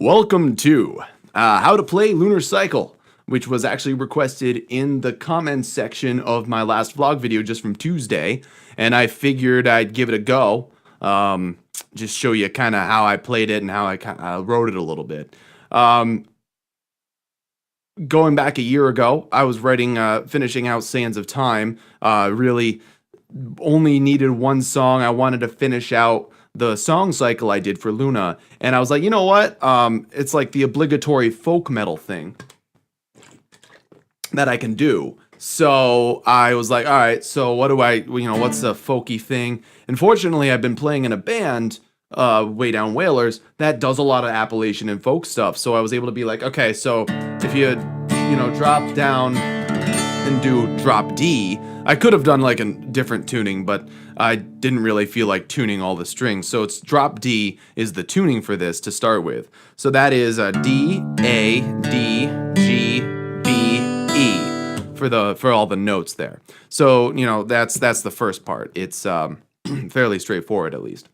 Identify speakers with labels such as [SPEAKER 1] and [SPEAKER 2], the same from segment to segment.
[SPEAKER 1] Welcome to How to Play Lunar Cycle, which was actually requested in the comments section of my last vlog video just from Tuesday, and I figured I'd give it a go, just show you kind of how I played it and how I wrote it a little bit. Going back a year ago, I was writing, finishing out Sands of Time, really only needed one song. I wanted to finish out the song cycle I did for Luna, and I was like, you know what, it's like the obligatory folk metal thing that I can do. So I was like, all right, so what do what's a folky thing? Unfortunately, I've been playing in a band, Way Down Whalers, that does a lot of Appalachian and folk stuff. So I was able to be like, okay, so if you drop down and do drop D, I could have done like a different tuning, but I didn't really feel like tuning all the strings. So it's drop D is the tuning for this to start with. So that is D, A, D, G, B, E for all the notes there. So, that's the first part. It's fairly straightforward, at least.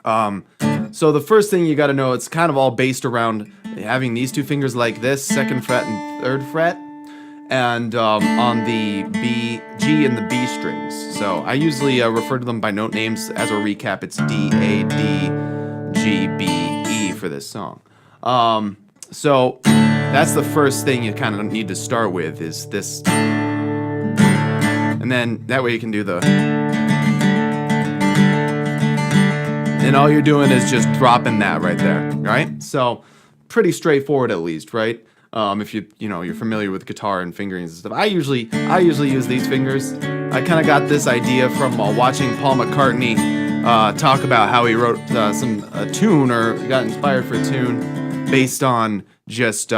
[SPEAKER 1] So the first thing you got to know, it's kind of all based around having these two fingers like this, 2nd fret and 3rd fret, and on the B, G, and the B strings. So I usually refer to them by note names. As a recap, it's D, A, D, G, B, E for this song. So that's the first thing you kind of need to start with, is this. And then that way you can do the. And all you're doing is just dropping that right there, right? So pretty straightforward, at least, right? If you're familiar with guitar and fingerings and stuff. I usually use these fingers. I kind of got this idea from watching Paul McCartney talk about how he wrote a tune, or got inspired for a tune based on just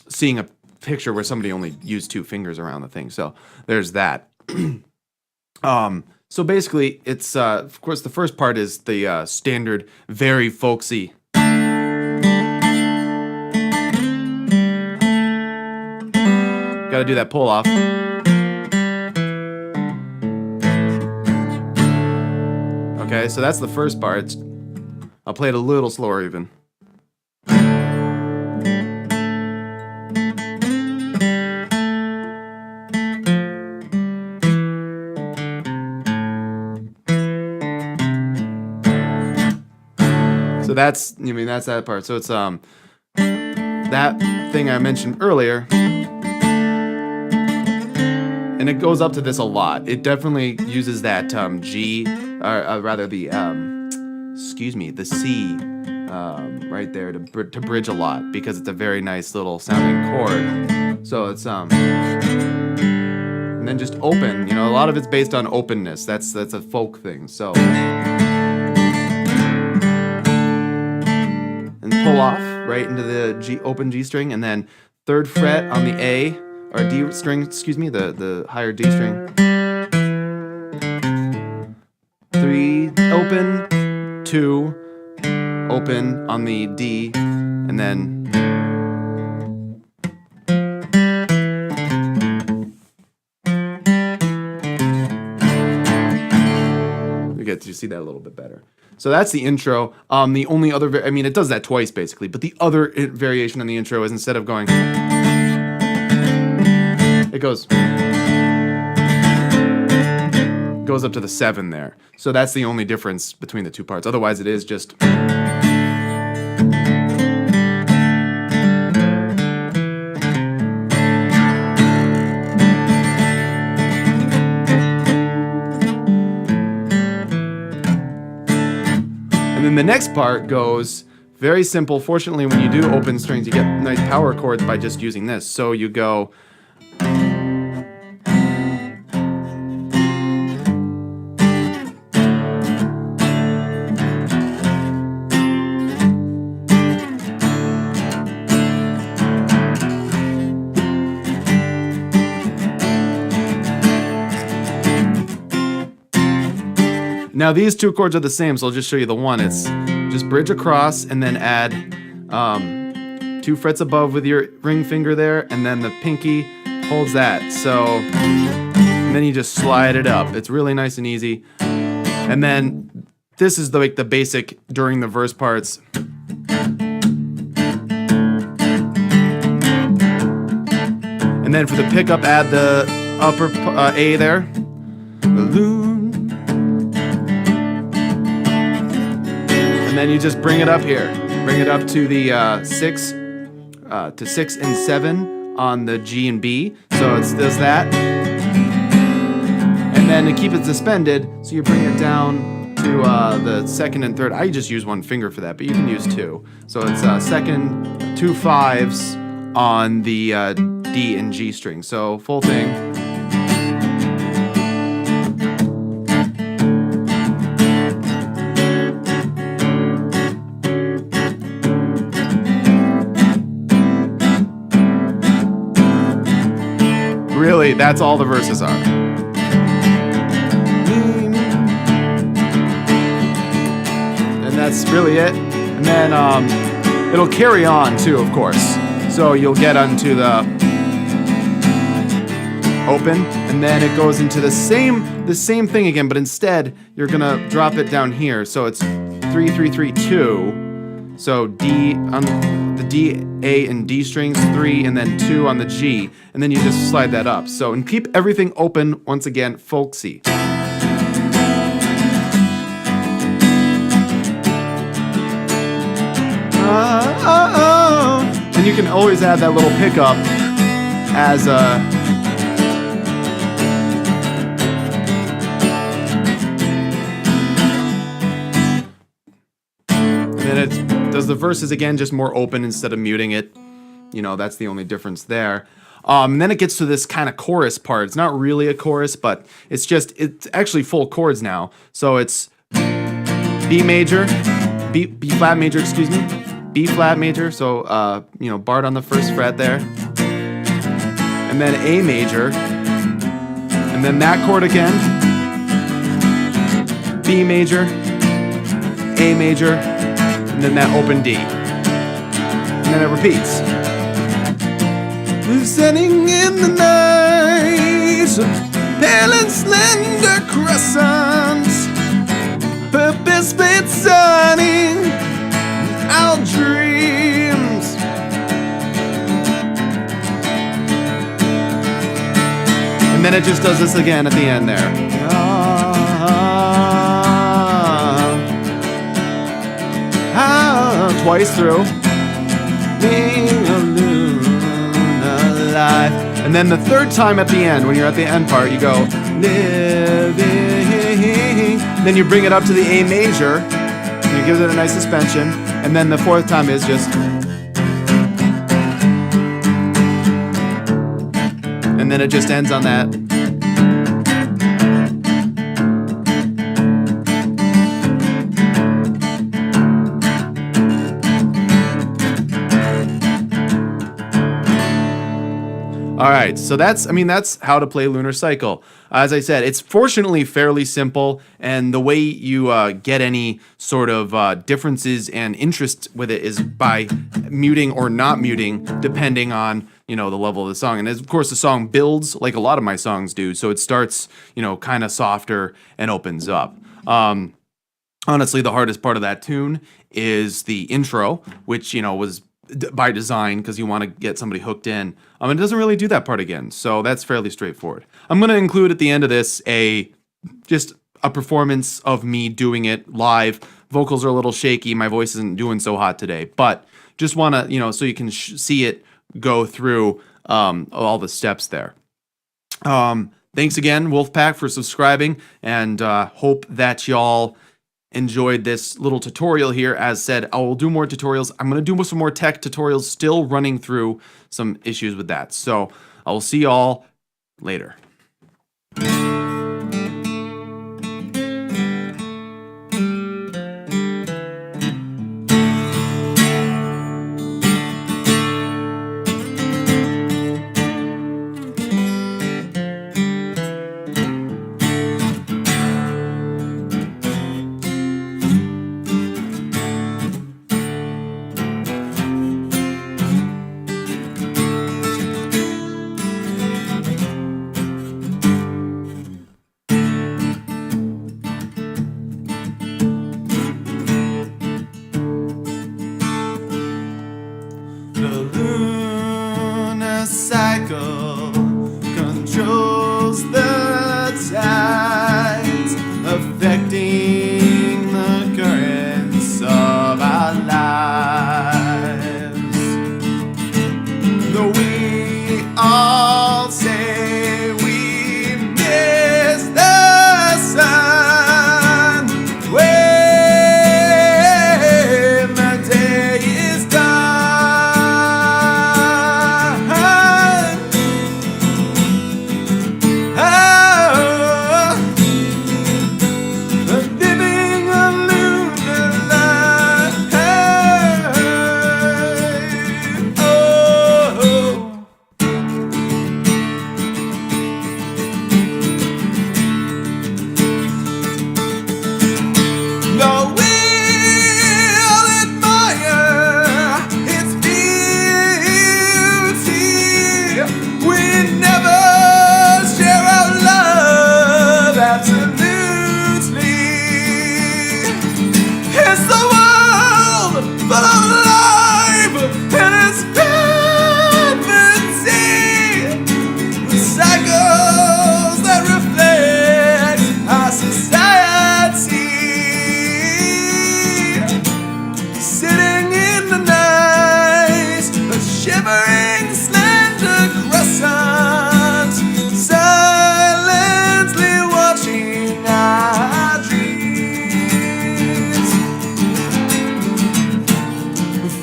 [SPEAKER 1] seeing a picture where somebody only used 2 fingers around the thing. So there's that. So basically, it's of course the first part is the standard, very folksy. Got to do that pull off. Okay, so that's the first part. I'll play it a little slower even. So that's that part. So it's that thing I mentioned earlier. And it goes up to this a lot. It definitely uses that G, or rather the C right there to bridge a lot, because it's a very nice little sounding chord. So it's and then just open. A lot of it's based on openness. That's a folk thing. So and pull off right into the open G string, and then 3rd fret on the A. Or D string, excuse me, the higher D string. 3 open, 2 open on the D, and then we get to see that a little bit better. So that's the intro. The only other, it does that twice basically, but the other variation on the intro is, instead of going, it goes up to the 7 there. So that's the only difference between the two parts. Otherwise, it is just. And then the next part goes very simple. Fortunately, when you do open strings, you get nice power chords by just using this. So you go. Now these 2 chords are the same, so I'll just show you the one. It's just bridge across and then add 2 frets above with your ring finger there, and then the pinky holds that. So, and then you just slide it up. It's really nice and easy. And then this is the basic during the verse parts. then for the pickup, add the upper A there. Balloon. And then you just bring it up here. Bring it up to the 6 and 7 on the G and B. So it does that. And then to keep it suspended, so you bring it down to the 2nd and 3rd. I just use 1 finger for that, but you can use 2. So it's 2nd, 2 5s on the D and G string. So full thing. Really, that's all the verses are. And that's really it. And then it'll carry on too, of course. So you'll get onto the open, and then it goes into the same thing again, but instead you're gonna drop it down here. So it's 3 3 3 2. So D on the D, A, and D strings, 3, and then 2 on the G, and then you just slide that up. So, and keep everything open, once again, folksy. And you can always add that little pickup as a... And then it does the verses again, just more open instead of muting it. You know, that's the only difference there. And then it gets to this kind of chorus part. It's not really a chorus, but it's actually full chords now. So it's B major, B flat major, excuse me, B flat major. So, you know, barred on the 1st fret there. And then A major. And then that chord again. B major, A major, and then that open D. And then it repeats. Setting in the night, pale and slender crescents, purpose fate sunning our dreams. And then it just does this again at the end there. Twice through. And then the 3rd time at the end, when you're at the end part, you go living. Then you bring it up to the A major, and you give it a nice suspension. And then the 4th time is just. And then it just ends on that. All right, so that's how to play Lunar Cycle. As I said, it's fortunately fairly simple, and the way you get any sort of differences and interest with it is by muting or not muting, depending on, you know, the level of the song. And of course, the song builds like a lot of my songs do, so it starts, you know, kind of softer and opens up. Honestly, the hardest part of that tune is the intro, which, you know, was by design because you want to get somebody hooked in. It doesn't really do that part again, so that's fairly straightforward. I'm going to include at the end of this just a performance of me doing it live. Vocals are a little shaky, my voice isn't doing so hot today, but just want to, you know, so you can see it go through all the steps there. Thanks again, Wolfpack, for subscribing, and hope that y'all enjoyed this little tutorial here. As said, I will do more tutorials. I'm going to do some more tech tutorials, still running through some issues with that. So I will see y'all later.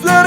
[SPEAKER 2] flow.